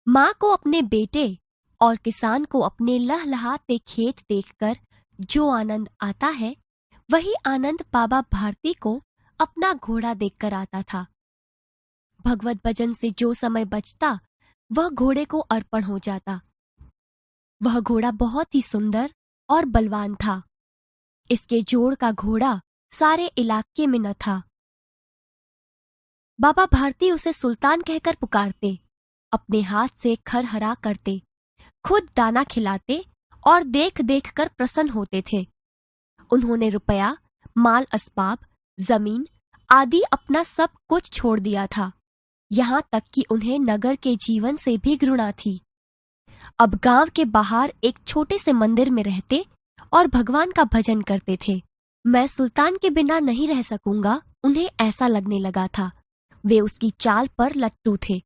माँ को अपने बेटे और किसान को अपने लहलहाते खेत देखकर जो आनंद आता है, वही आनंद बाबा भारती को अपना घोड़ा देखकर आता था। भगवत भजन से जो समय बचता वह घोड़े को अर्पण हो जाता। वह घोड़ा बहुत ही सुंदर और बलवान था। इसके जोड़ का घोड़ा सारे इलाके में न था। बाबा भारती उसे सुल्तान कहकर पुकारते, अपने हाथ से खरहरा करते, खुद दाना खिलाते और देख देख कर प्रसन्न होते थे। उन्होंने रुपया, माल असबाब, जमीन आदि अपना सब कुछ छोड़ दिया था, यहाँ तक कि उन्हें नगर के जीवन से भी घृणा थी। अब गांव के बाहर एक छोटे से मंदिर में रहते और भगवान का भजन करते थे। मैं सुल्तान के बिना नहीं रह सकूंगा, उन्हें ऐसा लगने लगा था। वे उसकी चाल पर लट्टू थे।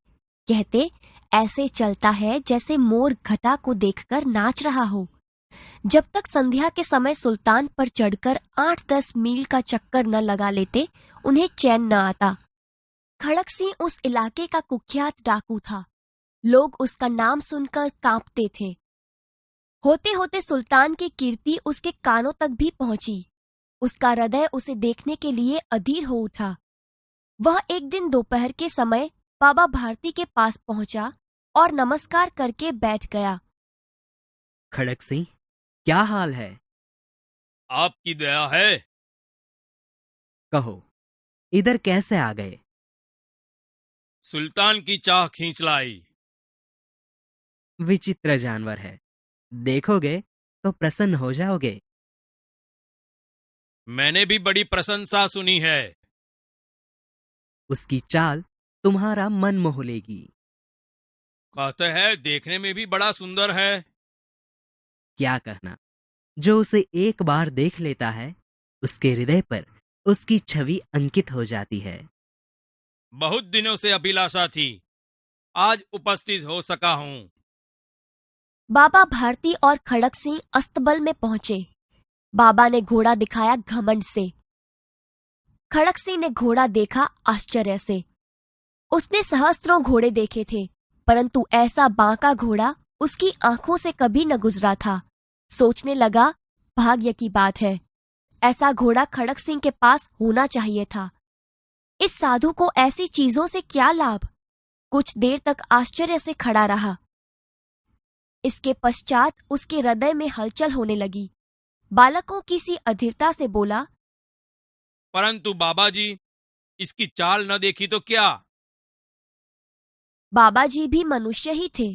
कहते, ऐसे चलता है जैसे मोर घटा को देखकर नाच रहा हो। जब तक संध्या के समय सुल्तान पर चढ़कर 8-10 मील का चक्कर न लगा लेते, उन्हें चैन न आता। खड़क सिंह उस इलाके का कुख्यात डाकू था। लोग उसका नाम सुनकर कांपते थे। होते होते सुल्तान की कीर्ति उसके कानों तक भी पहुंची। उसका हृदय उसे देखने के लिए अधीर हो उठा। वह एक दिन दोपहर के समय बाबा भारती के पास पहुंचा और नमस्कार करके बैठ गया। खड़क सिंह, क्या हाल है? आपकी दया है। कहो, इधर कैसे आ गए? सुल्तान की चाह खींच लाई। विचित्र जानवर है, देखोगे तो प्रसन्न हो जाओगे। मैंने भी बड़ी प्रशंसा सुनी है। उसकी चाल तुम्हारा मन मोह लेगी। कहते हैं देखने में भी बड़ा सुंदर है। क्या कहना, जो उसे एक बार देख लेता है, उसके हृदय पर उसकी छवि अंकित हो जाती है। बहुत दिनों से अभिलाषा थी, आज उपस्थित हो सका हूँ। बाबा भारती और खड़क सिंह अस्तबल में पहुंचे। बाबा ने घोड़ा दिखाया घमंड से। खड़क सिंह ने घोड़ा देखा आश्चर्य से। उसने सहस्त्रों घोड़े देखे थे, परंतु ऐसा बांका घोड़ा उसकी आंखों से कभी न गुजरा था। सोचने लगा, भाग्य की बात है, ऐसा घोड़ा खड़क सिंह के पास होना चाहिए था। इस साधु को ऐसी चीजों से क्या लाभ? कुछ देर तक आश्चर्य से खड़ा रहा। इसके पश्चात उसके हृदय में हलचल होने लगी। बालकों की सी अधीरता से बोला, परंतु बाबा जी, इसकी चाल न देखी तो क्या? बाबा जी भी मनुष्य ही थे।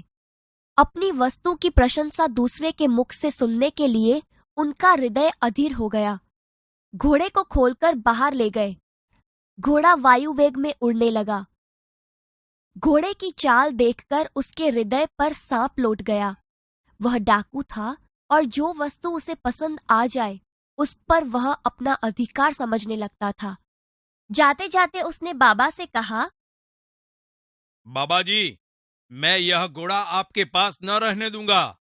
अपनी वस्तु की प्रशंसा दूसरे के मुख से सुनने के लिए उनका हृदय अधीर हो गया। घोड़े को खोलकर बाहर ले गए। घोड़ा वायु वेग में उड़ने लगा। घोड़े की चाल देखकर उसके हृदय पर सांप लौट गया। वह डाकू था और जो वस्तु उसे पसंद आ जाए उस पर वह अपना अधिकार समझने लगता था। जाते जाते उसने बाबा से कहा, बाबा जी, मैं यह घोड़ा आपके पास न रहने दूंगा।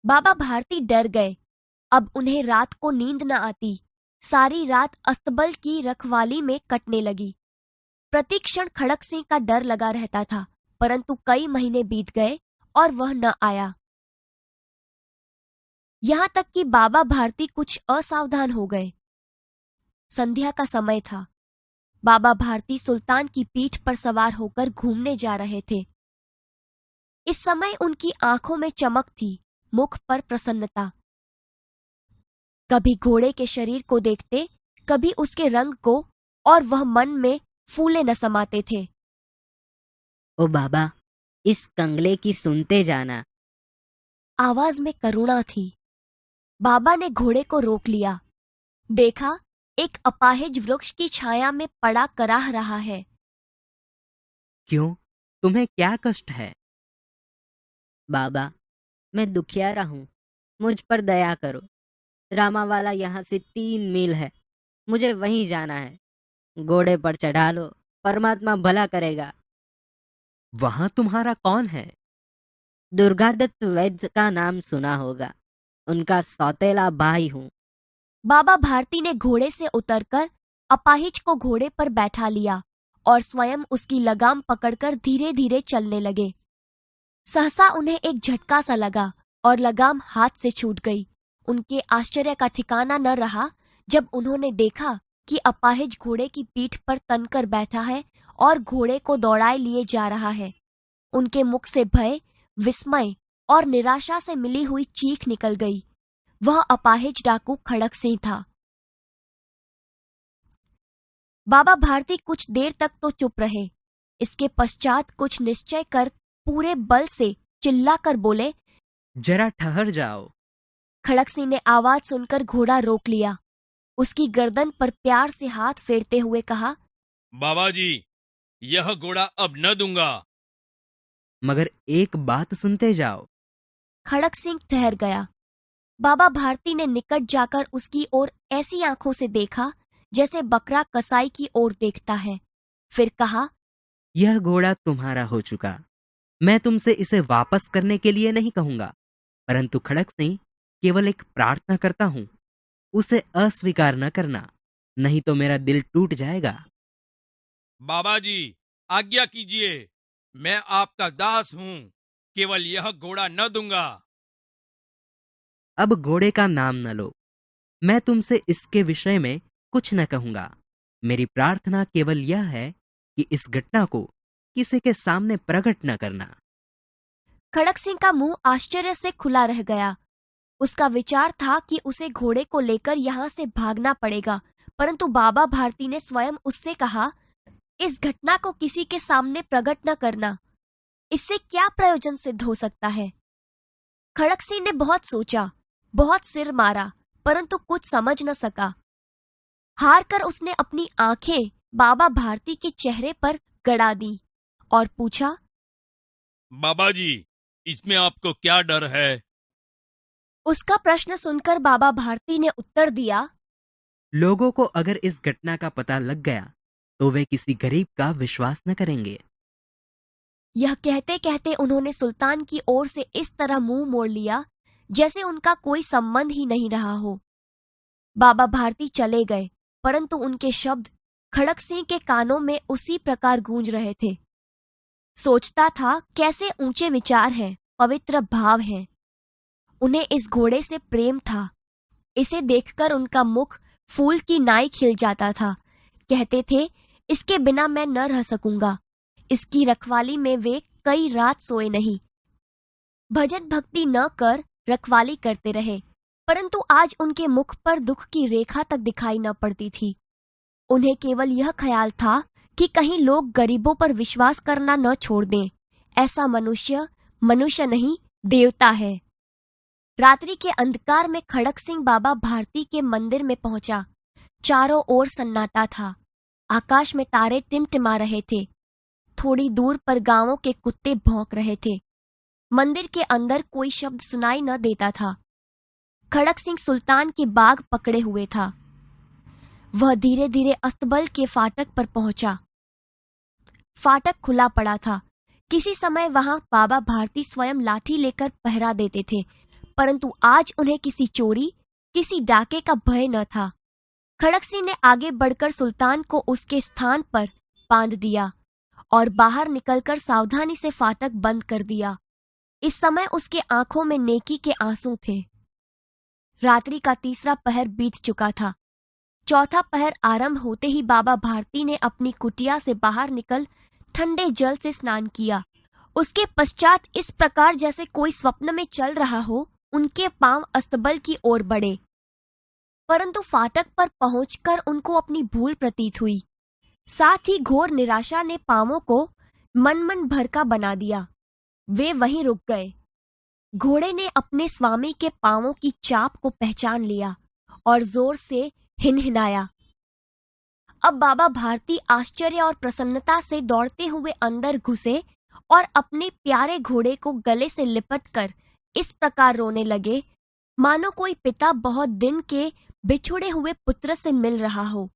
बाबा भारती डर गए। अब उन्हें रात को नींद न आती। सारी रात अस्तबल की रखवाली में कटने लगी। प्रतिक्षण खड़क सिंह का डर लगा रहता था, परंतु कई महीने बीत गए और वह न आया। यहाँ तक कि बाबा भारती कुछ असावधान हो गए। संध्या का समय था। बाबा भारती सुल्तान की पीठ पर सवार होकर घूमने जा रहे थे। इस समय उनकी आंखों में चमक थी, मुख पर प्रसन्नता। कभी घोड़े के शरीर को देखते, कभी उसके रंग को, और वह मन में फूले न समाते थे। ओ बाबा, इस कंगले की सुनते जाना। आवाज में करुणा थी। बाबा ने घोड़े को रोक लिया। देखा, एक अपाहिज वृक्ष की छाया में पड़ा कराह रहा है। क्यों, तुम्हें क्या कष्ट है? बाबा, मैं दुखियारा हूँ, मुझ पर दया करो। रामावाला यहाँ से 3 मील है, मुझे वहीं जाना है। घोड़े पर चढ़ा लो, परमात्मा भला करेगा। वहां तुम्हारा कौन है? दुर्गादत्त वैद्य का नाम सुना होगा, उनका सौतेला भाई हूँ। बाबा भारती ने घोड़े से उतरकर अपाहिज को घोड़े पर बैठा लिया और स्वयं उसकी लगाम पकड़कर धीरे धीरे चलने लगे। सहसा उन्हें एक झटका सा लगा और लगाम हाथ से छूट गई। उनके आश्चर्य का ठिकाना न रहा जब उन्होंने देखा कि अपाहिज घोड़े की पीठ पर तनकर बैठा है और घोड़े को दौड़ाए लिए जा रहा है। उनके मुख से भय, विस्मय और निराशा से मिली हुई चीख निकल गई। वह अपाहिज डाकू खड़क सिंह था। बाबा भारती कुछ देर तक तो चुप रहे। इसके पश्चात कुछ निश्चय कर पूरे बल से चिल्लाकर बोले, जरा ठहर जाओ। खड़क सिंह ने आवाज सुनकर घोड़ा रोक लिया। उसकी गर्दन पर प्यार से हाथ फेरते हुए कहा, बाबा जी, यह घोड़ा अब न दूंगा। मगर एक बात सुनते जाओ। खड़क सिंह ठहर गया। बाबा भारती ने निकट जाकर उसकी ओर ऐसी आंखों से देखा जैसे बकरा कसाई की ओर देखता है। फिर कहा, यह घोड़ा तुम्हारा हो चुका। मैं तुमसे इसे वापस करने के लिए नहीं कहूंगा, परंतु खड़क सिंह, केवल एक प्रार्थना करता हूं, उसे अस्वीकार न करना, नहीं तो मेरा दिल टूट जाएगा। बाबा जी, आज्ञा कीजिए, मैं आपका दास हूँ, केवल यह घोड़ा न दूंगा। अब घोड़े का नाम न लो। मैं तुमसे इसके विषय में कुछ न कहूंगा। मेरी प्रार्थना केवल यह है कि इस घटना को किसी के सामने प्रकट न करना। खड़क सिंह का मुंह आश्चर्य से खुला रह गया। उसका विचार था कि उसे घोड़े को लेकर यहाँ से भागना पड़ेगा, परंतु बाबा भारती ने स्वयं उससे कहा, इस घटना को किसी के सामने प्रकट न करना। इससे क्या प्रयोजन सिद्ध हो सकता है? खड़क सिंह ने बहुत सोचा, बहुत सिर मारा, परंतु कुछ समझ न सका। हार कर उसने अपनी आंखें बाबा भारती के चेहरे पर गड़ा दी और पूछा, बाबा जी, इसमें आपको क्या डर है? उसका प्रश्न सुनकर बाबा भारती ने उत्तर दिया, लोगों को अगर इस घटना का पता लग गया तो वे किसी गरीब का विश्वास न करेंगे। यह कहते कहते उन्होंने सुल्तान की ओर से इस तरह मुंह मोड़ लिया जैसे उनका कोई संबंध ही नहीं रहा हो। बाबा भारती चले गए, परंतु उनके शब्द खड़क सिंह के कानों में उसी प्रकार गूंज रहे थे। सोचता था, कैसे ऊंचे विचार हैं, पवित्र भाव हैं। उन्हें इस घोड़े से प्रेम था। इसे देखकर उनका मुख फूल की नाई खिल जाता था। कहते थे, इसके बिना मैं न रह सकूंगा। इसकी रखवाली में वे कई रात सोए नहीं। भजन भक्ति न कर रखवाली करते रहे, परंतु आज उनके मुख पर दुख की रेखा तक दिखाई न पड़ती थी। उन्हें केवल यह ख्याल था कि कहीं लोग गरीबों पर विश्वास करना न छोड़ दें। ऐसा मनुष्य मनुष्य नहीं, देवता है। रात्रि के अंधकार में खड़क सिंह बाबा भारती के मंदिर में पहुंचा। चारों ओर सन्नाटा था। आकाश में तारे टिमटिमा रहे थे। थोड़ी दूर पर गांवों के कुत्ते भौंक रहे थे। मंदिर के अंदर कोई शब्द सुनाई न देता था। खड़क सिंह सुल्तान के बाग पकड़े हुए था। वह धीरे धीरे अस्तबल के फाटक पर पहुंचा। फाटक खुला पड़ा था। किसी समय वहां बाबा भारती स्वयं लाठी लेकर पहरा देते थे, परंतु आज उन्हें किसी चोरी, किसी डाके का भय न था। खड़क सिंह ने आगे बढ़कर सुल्तान को उसके स्थान पर बांध दिया और बाहर निकलकर सावधानी से फाटक बंद कर दिया। इस समय उसके आंखों में नेकी के आंसू थे। रात्रि का तीसरा पहर बीत चुका था। चौथा पहर आरंभ होते ही बाबा भारती ने अपनी कुटिया से बाहर निकल ठंडे जल से स्नान किया। उसके पश्चात इस प्रकार जैसे कोई स्वप्न में चल रहा हो, उनके पांव अस्तबल की ओर बढ़े, परंतु फाटक पर पहुंचकर उनको अपनी भूल प्रतीत हुई। साथ ही घोर निराशा ने पांवों को मन भर का बना दिया। वे वहीं रुक गए। घोड़े ने अपने स्वामी के पांवों की चाप को पहचान लिया और जोर से हिनहिनाया। अब बाबा भारती आश्चर्य और प्रसन्नता से दौड़ते हुए अंदर घुसे और अपने प्यारे घोड़े को गले से लिपटकर इस प्रकार रोने लगे, मानो कोई पिता बहुत दिन के बिछुड़े हुए पुत्र से मिल रहा हो।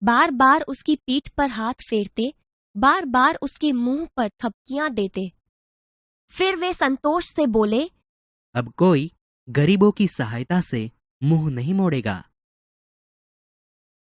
बार बार उसकी पीठ पर हाथ फेरते, बार बार उसके मुंह पर थपकियां देते। फिर वे संतोष से बोले, अब कोई गरीबों की सहायता से मुंह नहीं मोड़ेगा।